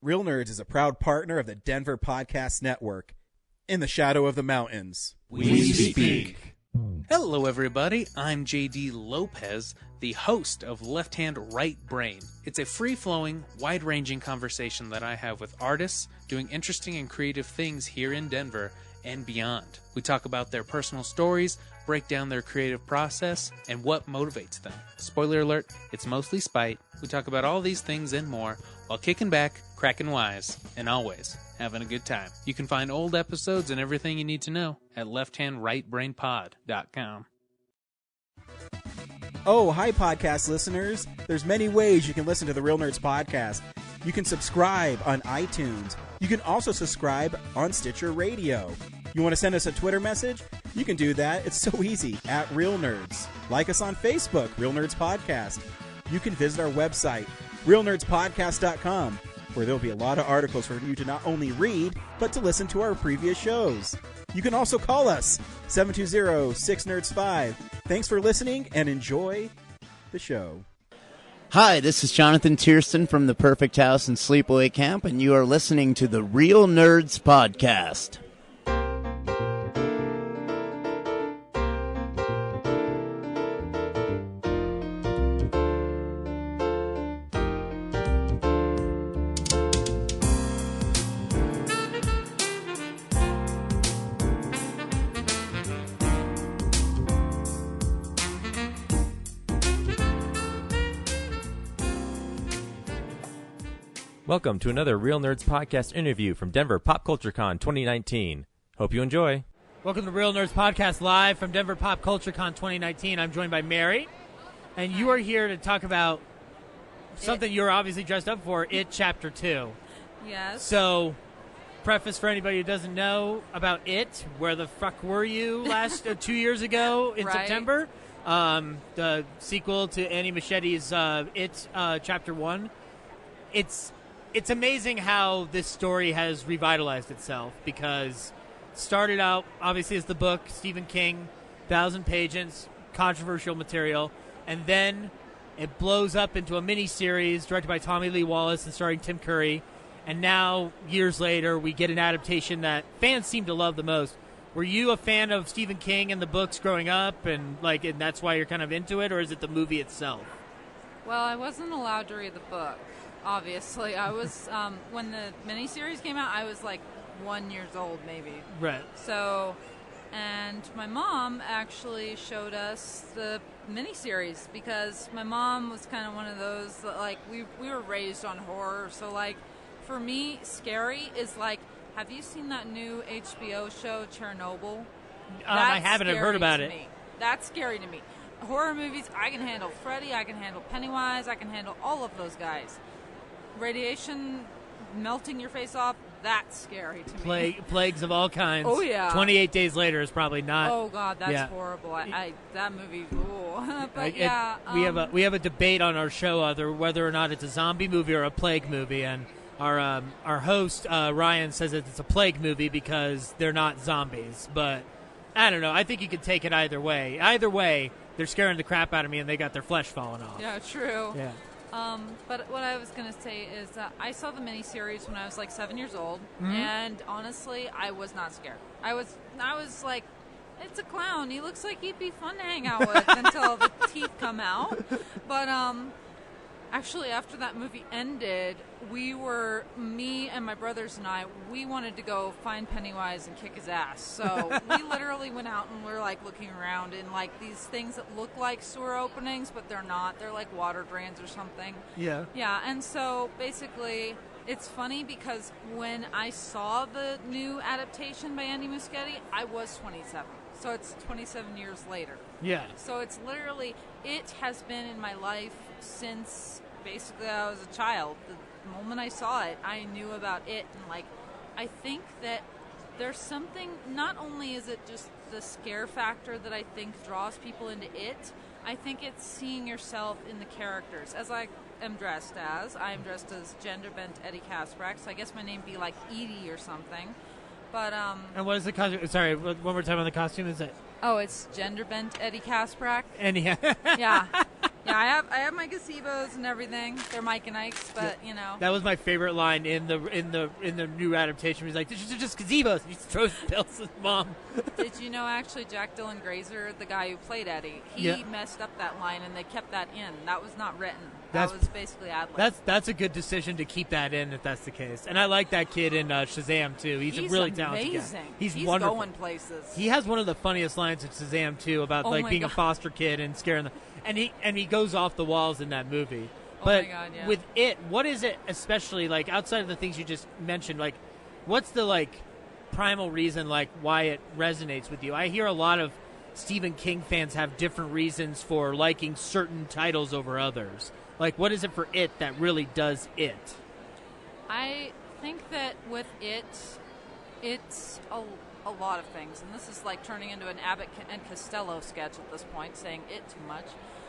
Real Nerds is a proud partner of the Denver Podcast Network. In the shadow of the mountains, we speak. Hello, everybody. I'm JD Lopez, the host of Left Hand Right Brain. It's a free-flowing, wide-ranging conversation that I have with artists doing interesting and creative things here in Denver and beyond. We talk about their personal stories, break down their creative process, and what motivates them. Spoiler alert, it's mostly spite. We talk about all these things and more while kicking back, cracking wise, and always having a good time. You can find old episodes and everything you need to know at lefthandrightbrainpod.com. Oh, hi, podcast listeners. There's many ways you can listen to the Real Nerds podcast. You can subscribe on iTunes. You can also subscribe on Stitcher Radio. You want to send us a Twitter message? You can do that. It's so easy, at Real Nerds. Like us on Facebook, Real Nerds Podcast. You can visit our website, realnerdspodcast.com, where there'll be a lot of articles for you to not only read, but to listen to our previous shows. You can also call us, 720-6nerds5. Thanks for listening, and enjoy the show. Hi, this is Jonathan Tiersten from The Perfect House and Sleepaway Camp, and you are listening to the Real Nerds Podcast. Welcome to another Real Nerds Podcast interview from Denver Pop Culture Con 2019. Hope you enjoy. Welcome to Real Nerds Podcast live from Denver Pop Culture Con 2019. I'm joined by Mary, and you are here to talk about something you're obviously dressed up for, It Chapter 2. Yes. So, preface for anybody who doesn't know about It, where the fuck were you last 2 years ago in September? The sequel to Annie Machete's It Chapter 1. It's amazing how this story has revitalized itself, because it started out, obviously, as the book, Stephen King, 1,000 pages, controversial material, and then it blows up into a miniseries directed by Tommy Lee Wallace and starring Tim Curry, and now, years later, we get an adaptation that fans seem to love the most. Were you a fan of Stephen King and the books growing up, and that's why you're kind of into it, or is it the movie itself? Well, I wasn't allowed to read the book. Obviously, I was when the miniseries came out, I was like 1 year old, maybe. Right. So, and my mom actually showed us the miniseries, because my mom was kind of one of those that, like, we were raised on horror. So, like, for me, scary is like, have you seen that new HBO show, Chernobyl? I haven't. I've heard about it. That's scary to me. Horror movies, I can handle Freddy, I can handle Pennywise, I can handle all of those guys. Radiation melting your face off, that's scary to me. Plagues of all kinds. Oh, yeah. 28 Days Later is probably not. Oh, God, that's horrible. That movie, ooh. But, yeah. We have a debate on our show whether or not it's a zombie movie or a plague movie, and our host, Ryan, says that it's a plague movie because they're not zombies. But I don't know. I think you could take it either way. Either way, they're scaring the crap out of me, and they got their flesh falling off. Yeah, true. Yeah. But what I was going to say is I saw the miniseries when I was like 7 years old, Mm-hmm. and honestly, I was not scared. I was like, it's a clown. He looks like he'd be fun to hang out with until the teeth come out. But actually, after that movie ended, me and my brothers and I, we wanted to go find Pennywise and kick his ass. So we literally went out and we're like looking around in like these things that look like sewer openings, but they're not. They're like water drains or something. Yeah. Yeah, and so basically, it's funny because when I saw the new adaptation by Andy Muschietti, I was 27. So it's 27 years later. Yeah. So it's literally, it has been in my life since basically I was a child. The moment I saw it, I knew about it. And, like, I think that there's something, not only is it just the scare factor that I think draws people into it, I think it's seeing yourself in the characters. As I am dressed as, I am dressed as gender-bent Eddie Kasprak, so I guess my name would be like Edie or something. But, And what is the costume? Sorry, one more time on the costume. Is it? Oh, it's gender-bent Eddie Kasprak. And yeah. Yeah. Yeah, I have my gazebos and everything. They're Mike and Ike's, but you know. That was my favorite line in the new adaptation. He's like, "They're just gazebos." He throws pills at his mom. Did you know actually Jack Dylan Grazer, the guy who played Eddie, he messed up that line and they kept that in. That was not written. That was basically ad-lib. That's a good decision to keep that in if that's the case. And I like that kid in Shazam too. He's a really talented guy. He's wonderful. Going places. He has one of the funniest lines in Shazam too about being a foster kid and scaring them. And he goes off the walls in that movie. But with it, what is it especially like outside of the things you just mentioned? Like, what's the primal reason why it resonates with you? I hear a lot of Stephen King fans have different reasons for liking certain titles over others. Like, what is it for it that really does it? I think that with it, it's a lot of things. And this is like turning into an Abbott and Costello sketch at this point, saying it too much.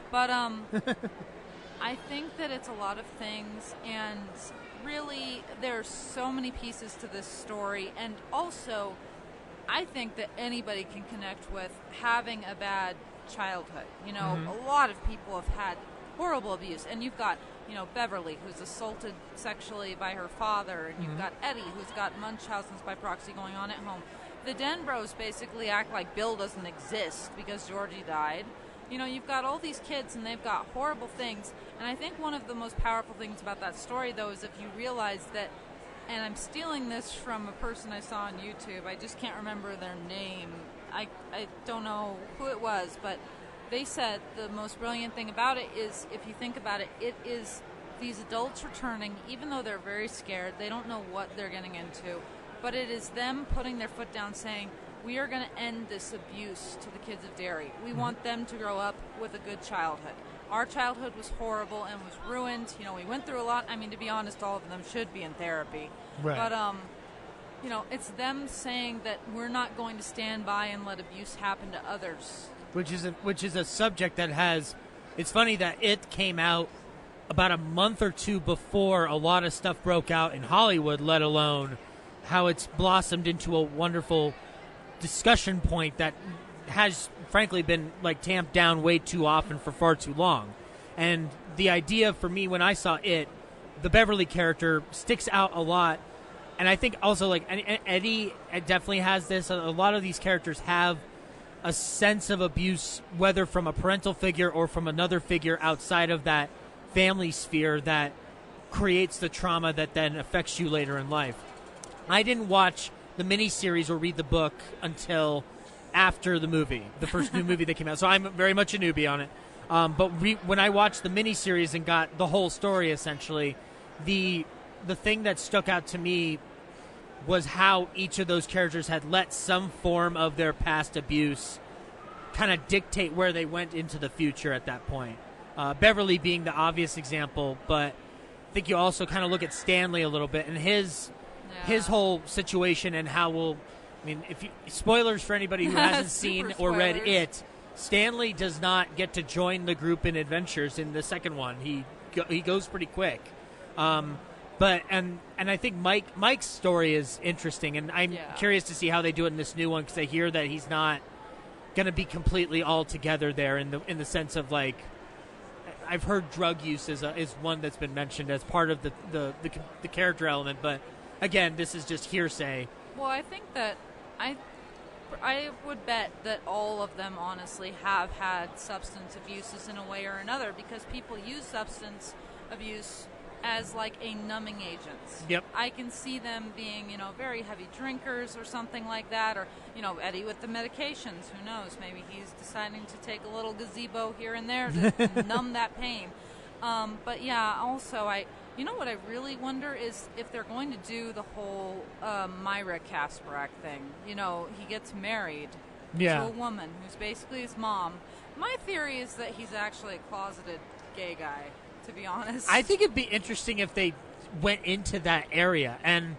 But I think that it's a lot of things. And really, there's so many pieces to this story. And also, I think that anybody can connect with having a bad childhood. You know, a lot of people have had horrible abuse, and you've got Beverly, who's assaulted sexually by her father, and you've got Eddie, who's got Munchausen's by proxy going on at home. The Denbros basically act like Bill doesn't exist because Georgie died. You've got all these kids, and they've got horrible things, and I think one of the most powerful things about that story, though, is if you realize that, and I'm stealing this from a person I saw on YouTube, I just can't remember their name, I don't know who it was, but they said the most brilliant thing about it is, if you think about it, it is these adults returning, even though they're very scared, they don't know what they're getting into, but it is them putting their foot down saying, we are going to end this abuse to the kids of Derry. We want them to grow up with a good childhood. Our childhood was horrible and was ruined. We went through a lot. I mean, to be honest, all of them should be in therapy. Right. But, it's them saying that we're not going to stand by and let abuse happen to others. Which is a subject that has. It's funny that it came out about a month or two before a lot of stuff broke out in Hollywood, let alone how it's blossomed into a wonderful discussion point that has frankly been tamped down way too often for far too long. And the idea for me when I saw it, the Beverly character sticks out a lot. And I think also Eddie definitely has this. A lot of these characters have a sense of abuse, whether from a parental figure or from another figure outside of that family sphere, that creates the trauma that then affects you later in life. I didn't watch the miniseries or read the book until after the movie, the first new movie that came out. So I'm very much a newbie on it. But when I watched the miniseries and got the whole story, essentially, the thing that stuck out to me was how each of those characters had let some form of their past abuse kind of dictate where they went into the future at that point. Beverly being the obvious example, but I think you also kind of look at Stanley a little bit and his whole situation and how spoilers for anybody who hasn't seen or read it, Stanley does not get to join the group in adventures in the second one. He goes pretty quick. But I think Mike's story is interesting, and I'm curious to see how they do it in this new one, because I hear that he's not going to be completely all together there in the sense of I've heard drug use is one that's been mentioned as part of the character element, but again, this is just hearsay. Well, I think that I would bet that all of them honestly have had substance abuses in a way or another, because people use substance abuse as a numbing agent. Yep. I can see them being, very heavy drinkers or something like that, or, Eddie with the medications, who knows, maybe he's deciding to take a little gazebo here and there to numb that pain. But yeah, also what I really wonder is if they're going to do the whole Myra Kasparak thing. He gets married to a woman who's basically his mom. My theory is that he's actually a closeted gay guy, to be honest. I think it'd be interesting if they went into that area, and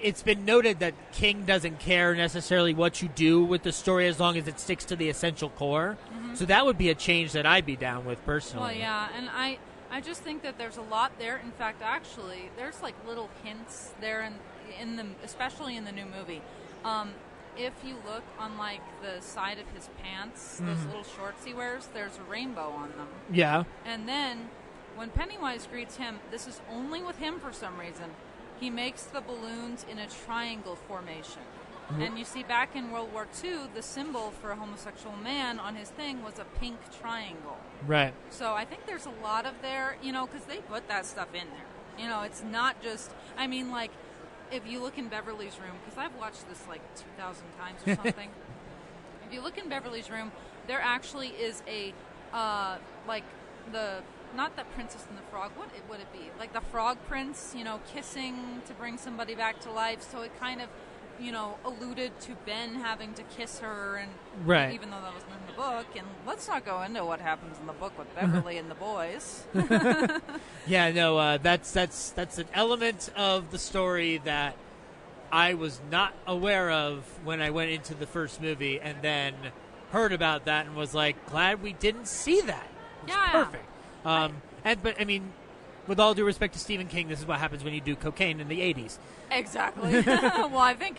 it's been noted that King doesn't care necessarily what you do with the story as long as it sticks to the essential core. Mm-hmm. So that would be a change that I'd be down with personally. Well, yeah, and I just think that there's a lot there. In fact, actually, there's little hints there in the, especially in the new movie. if you look on, like, the side of his pants, those little shorts he wears, there's a rainbow on them. Yeah. And then, when Pennywise greets him, this is only with him for some reason, he makes the balloons in a triangle formation. And you see, back in World War II, the symbol for a homosexual man on his thing was a pink triangle. Right. So I think there's a lot of there, because they put that stuff in there. It's not just, like, if you look in Beverly's Room, because I've watched this like 2,000 times or something. If you look in Beverly's Room, there actually is a, not the Princess and the Frog, what would it be? Like the Frog Prince, kissing to bring somebody back to life. So it kind of, alluded to Ben having to kiss her, and right. Even though that wasn't in the book. And let's not go into what happens in the book with Beverly and the boys. Yeah, no, that's an element of the story that I was not aware of when I went into the first movie, and then heard about that and was like, glad we didn't see that. It was perfect. But I mean, with all due respect to Stephen King, this is what happens when you do cocaine in the 80s. Exactly. Well, I think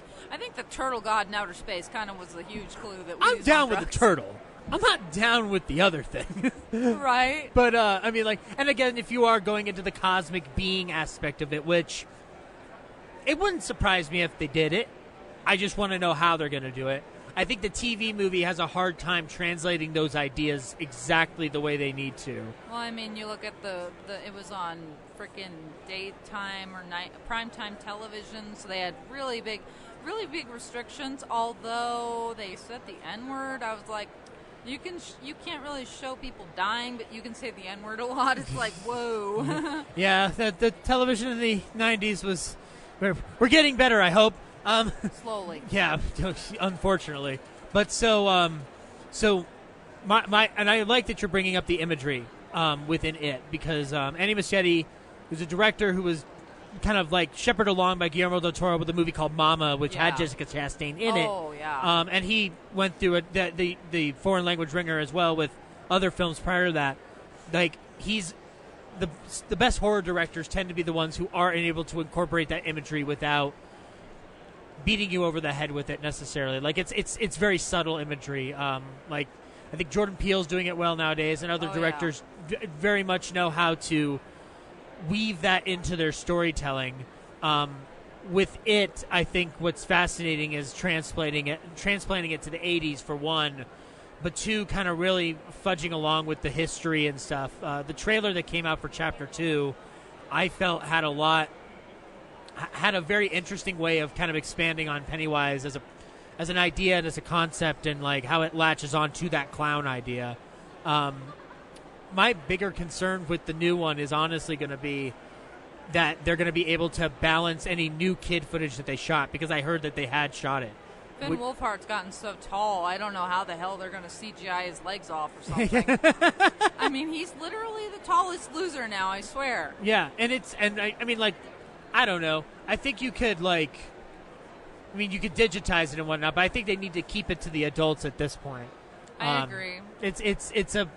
the turtle god in outer space kind of was a huge clue that I'm down with the turtle. I'm not down with the other thing. Right. But, and again, if you are going into the cosmic being aspect of it, which it wouldn't surprise me if they did it. I just want to know how they're going to do it. I think the TV movie has a hard time translating those ideas exactly the way they need to. Well, I mean, you look at it was on freaking daytime or primetime television, so they had really big restrictions. Although they said the N-word, I was like, you can't really show people dying, but you can say the N-word a lot. It's like, whoa. Yeah, the television in the 90s was, we're getting better, I hope. Slowly. Yeah, unfortunately. But so my and I like that you're bringing up the imagery within it, because Andy Muschietti, who's a director who was kind of like shepherded along by Guillermo del Toro with a movie called Mama, which had Jessica Chastain in it. Oh, yeah. And he went through the foreign language ringer as well with other films prior to that. Like, he's the best horror directors tend to be the ones who are able to incorporate that imagery without beating you over the head with it necessarily. Like, it's very subtle imagery. Like, I think Jordan Peele's doing it well nowadays, and other directors very much know how to weave that into their storytelling. With it, I think what's fascinating is transplanting it to the 80s for one, but two, kind of really fudging along with the history and stuff. The trailer that came out for Chapter 2, I felt had a very interesting way of kind of expanding on Pennywise as an idea and as a concept, and like how it latches on to that clown idea. My bigger concern with the new one is honestly going to be that they're going to be able to balance any new kid footage that they shot, because I heard that they had shot it. Finn Wolfhard's gotten so tall, I don't know how the hell they're going to CGI his legs off or something. I mean, he's literally the tallest loser now, I swear. Yeah, and I mean, like, I don't know. I think you could, like, you could digitize it and whatnot, but I think they need to keep it to the adults at this point. I agree. It's a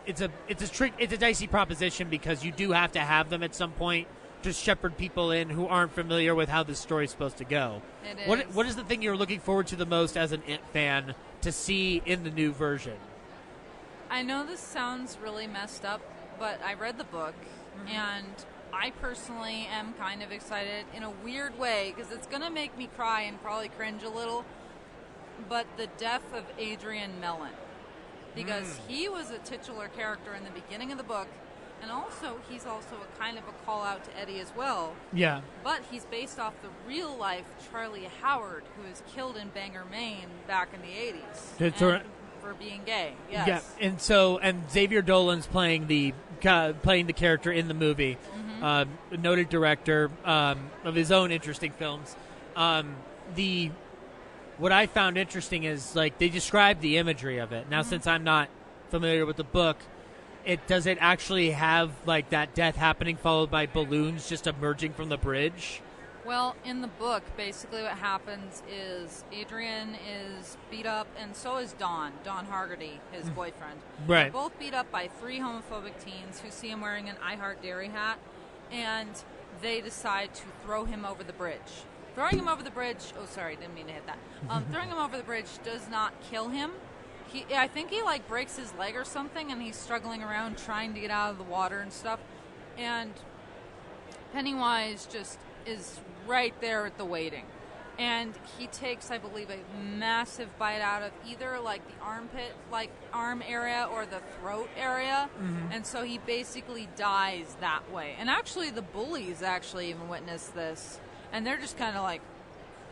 dicey proposition, because you do have to have them at some point to shepherd people in who aren't familiar with how this story's supposed to go. It is. What is the thing you're looking forward to the most as an It fan to see in the new version? I know this sounds really messed up, but I read the book, and I personally am kind of excited in a weird way, because it's going to make me cry and probably cringe a little, but the death of Adrian Mellon, because he was a titular character in the beginning of the book, and also he's also a kind of a call out to Eddie as well. Yeah. But he's based off the real life Charlie Howard, who was killed in Bangor, Maine back in the 80s. For being gay, yes. Yeah, and Xavier Dolan's playing the character in the movie, a noted director of his own interesting films. What I found interesting is, like, they describe the imagery of it. Now, since I'm not familiar with the book, does it actually have, like, that death happening followed by balloons just emerging from the bridge? Well, in the book, basically what happens is Adrian is beat up, and so is Don Hargody, his boyfriend. Right. They're both beat up by three homophobic teens who see him wearing an I Heart Dairy hat, and they decide to throw him over the bridge. throwing him over the bridge. Oh, sorry, didn't mean to hit that. Throwing him over the bridge does not kill him. I think he like breaks his leg or something, and he's struggling around trying to get out of the water and stuff. And Pennywise just is right there at the waiting. And he takes, I believe, a massive bite out of either like the armpit, like arm area, or the throat area. And so he basically dies that way. And actually the bullies actually even witnessed this. And they're just kind of like,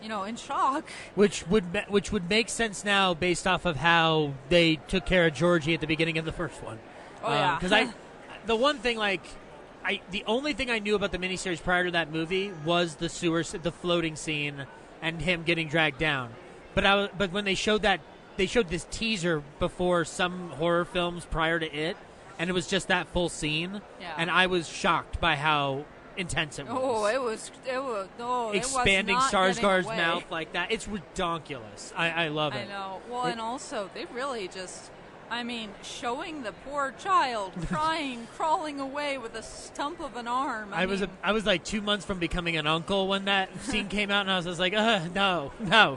in shock. Which would make sense now based off of how they took care of Georgie at the beginning of the first one. Oh, yeah. Because the one thing, the only thing I knew about the miniseries prior to that movie was the floating scene and him getting dragged down. But when they showed this teaser before some horror films prior to it, and it was just that full scene, and I was shocked by how intense it was. Oh, it was expanding it was not Skarsgård's mouth like that. It's ridiculous. I love it. I know. Well, and also they really just, showing the poor child crawling away with a stump of an arm. I was like 2 months from becoming an uncle when that scene came out, and I was just like, no,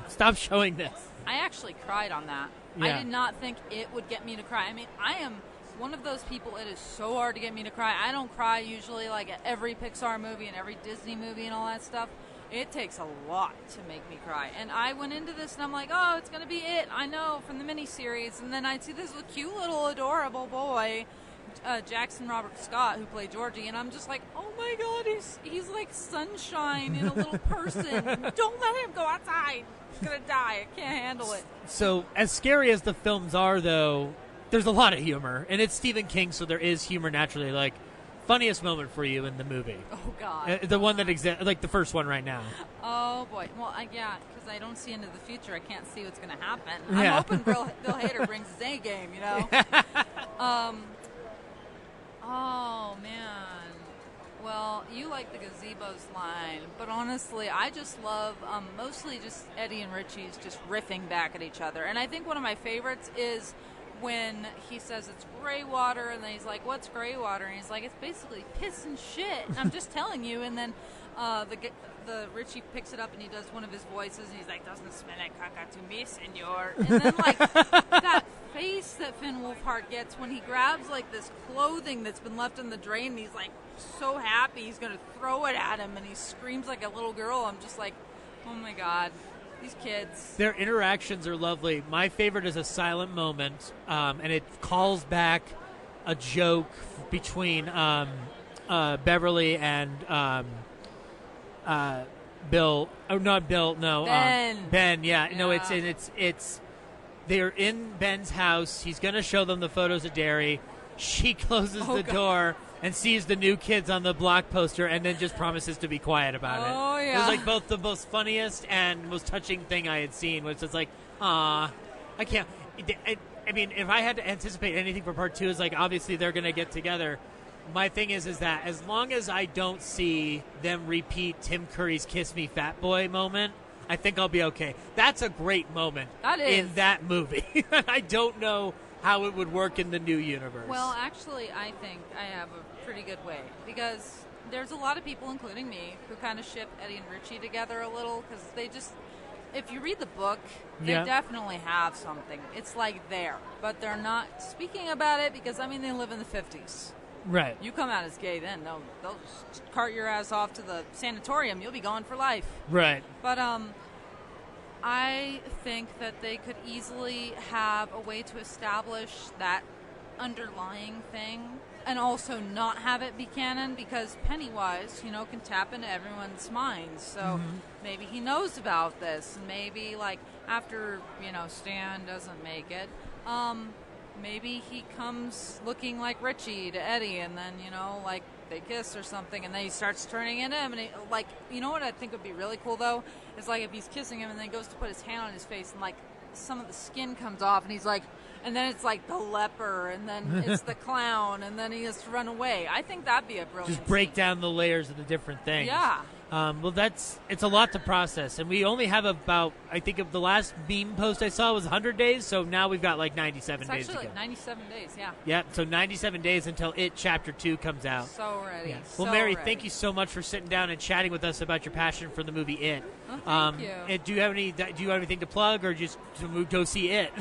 stop showing this. I actually cried on that. Yeah. I did not think it would get me to cry. I am one of those people, it is so hard to get me to cry. I don't cry usually like at every Pixar movie and every Disney movie and all that stuff. It takes a lot to make me cry. And I went into this and I'm like, oh, it's going to be it. I know, from the miniseries. And then I'd see this cute little adorable boy, Jackson Robert Scott, who played Georgie. And I'm just like, oh my God, he's like sunshine in a little person. Don't let him go outside. He's going to die. I can't handle it. So as scary as the films are, though, there's a lot of humor, and it's Stephen King, so there is humor naturally. Like, funniest moment for you in the movie? Oh God, the one that like the first one right now. Oh boy, well, because I don't see into the future. I can't see what's going to happen. Yeah. I'm hoping Bill Hader brings his A game. Oh man. Well, you like the gazebos line, but honestly, I just love mostly just Eddie and Richie's just riffing back at each other, and I think one of my favorites is when he says it's gray water, and then he's like, what's gray water? And he's like, it's basically piss and shit. And I'm just telling you. And then the Richie picks it up, and he does one of his voices, and he's like, doesn't smell like caca to me, senor. And then, like, that face that Finn Wolfhard gets when he grabs, like, this clothing that's been left in the drain, and he's, like, so happy he's going to throw it at him, and he screams like a little girl. I'm just like, oh, my God. These kids. Their interactions are lovely. My favorite is a silent moment, and it calls back a joke between Beverly and Bill. Oh, not Bill. No, Ben. Ben. Yeah. No, it's they're in Ben's house. He's gonna show them the photos of Derry. She closes the door and sees the new kids on the block poster, and then just promises to be quiet about it. Oh, yeah. It was like both the most funniest and most touching thing I had seen, which is like, I can't. I mean, if I had to anticipate anything for part two, is like obviously they're going to get together. My thing is that as long as I don't see them repeat Tim Curry's "Kiss Me, Fat Boy" moment, I think I'll be okay. That's a great moment in that movie. I don't know how it would work in the new universe. Well, actually, I think I have a pretty good way, because there's a lot of people, including me, who kind of ship Eddie and Richie together a little, because they just, if you read the book, they definitely have something. It's like there, but they're not speaking about it because, I mean, they live in the 50s. Right. You come out as gay then, they'll just cart your ass off to the sanatorium. You'll be gone for life. Right. But I think that they could easily have a way to establish that underlying thing and also not have it be canon, because Pennywise, can tap into everyone's minds. So maybe he knows about this. Maybe, like, after, Stan doesn't make it, maybe he comes looking like Richie to Eddie, and then, like, they kiss or something, and then he starts turning into him. And what I think would be really cool, though, is, like, if he's kissing him and then he goes to put his hand on his face and, like, some of the skin comes off, and he's like, and then it's like the leper, and then it's the clown, and then he has to run away. I think that'd be a brilliant Just break scene. down the layers of the different things. Yeah. Well, it's a lot to process, and we only have about, I think of the last meme post I saw was 100 days, so now we've got like 97 days to go. It's actually like 97 days, yeah. Yeah, so 97 days until It Chapter 2 comes out. So ready. Yeah. So Well, Mary, ready. thank you so much for sitting down and chatting with us about your passion for the movie It. Oh, thank you. And do you have anything to plug, or just to go see It?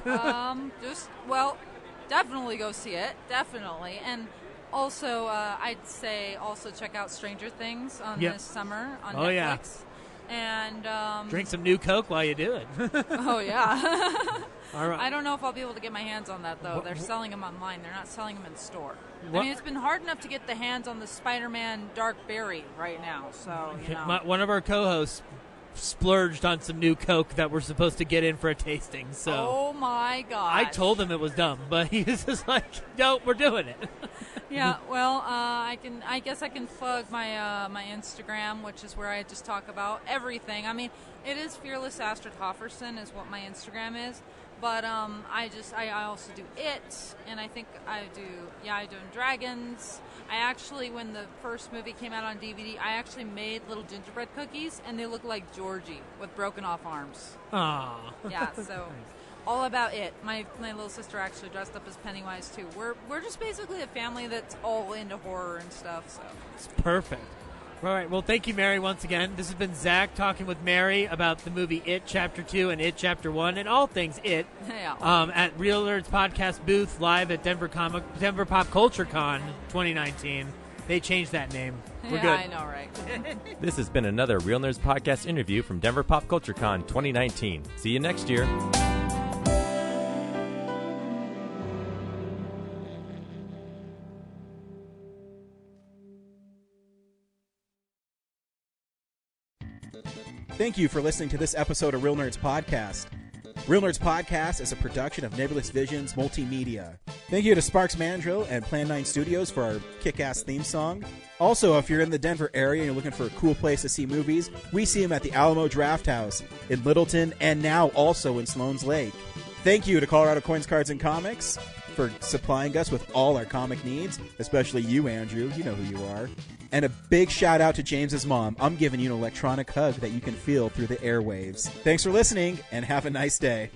Definitely go see it, definitely, and also I'd say also check out Stranger Things this summer on Netflix. Yeah. And Drink some new Coke while you do it. oh yeah. All right. I don't know if I'll be able to get my hands on that though. They're selling them online. They're not selling them in store. What? I mean, it's been hard enough to get the hands on the Spider-Man Dark Berry right now. So you know. One of our co-hosts splurged on some new Coke that we're supposed to get in for a tasting. So oh my god! I told him it was dumb, but he was just like, "No, we're doing it." Yeah, well, I guess I can plug my my Instagram, which is where I just talk about everything. I mean, it is Fearless Astrid Hofferson is what my Instagram is, but I also do It, and I think I do Dragons. I actually, when the first movie came out on DVD, I actually made little gingerbread cookies, and they look like Georgie with broken off arms. Aww. Yeah, so. All about It. My little sister actually dressed up as Pennywise too. We're just basically a family that's all into horror and stuff. So it's perfect. All right. Well, thank you, Mary, once again. This has been Zach talking with Mary about the movie It Chapter 2 and It Chapter 1 and all things It. Yeah. At Real Nerds Podcast booth live at Denver Pop Culture Con 2019. They changed that name. We're good. I know, right? This has been another Real Nerds Podcast interview from Denver Pop Culture Con 2019. See you next year. Thank you for listening to this episode of Real Nerds Podcast. Real Nerds Podcast is a production of Nebulous Visions Multimedia. Thank you to Sparks Mandrill and Plan 9 Studios for our kick-ass theme song. Also, if you're in the Denver area and you're looking for a cool place to see movies, we see them at the Alamo Draft House in Littleton and now also in Sloan's Lake. Thank you to Colorado Coins, Cards, and Comics for supplying us with all our comic needs, especially you, Andrew. You know who you are. And a big shout out to James's mom. I'm giving you an electronic hug that you can feel through the airwaves. Thanks for listening, and have a nice day.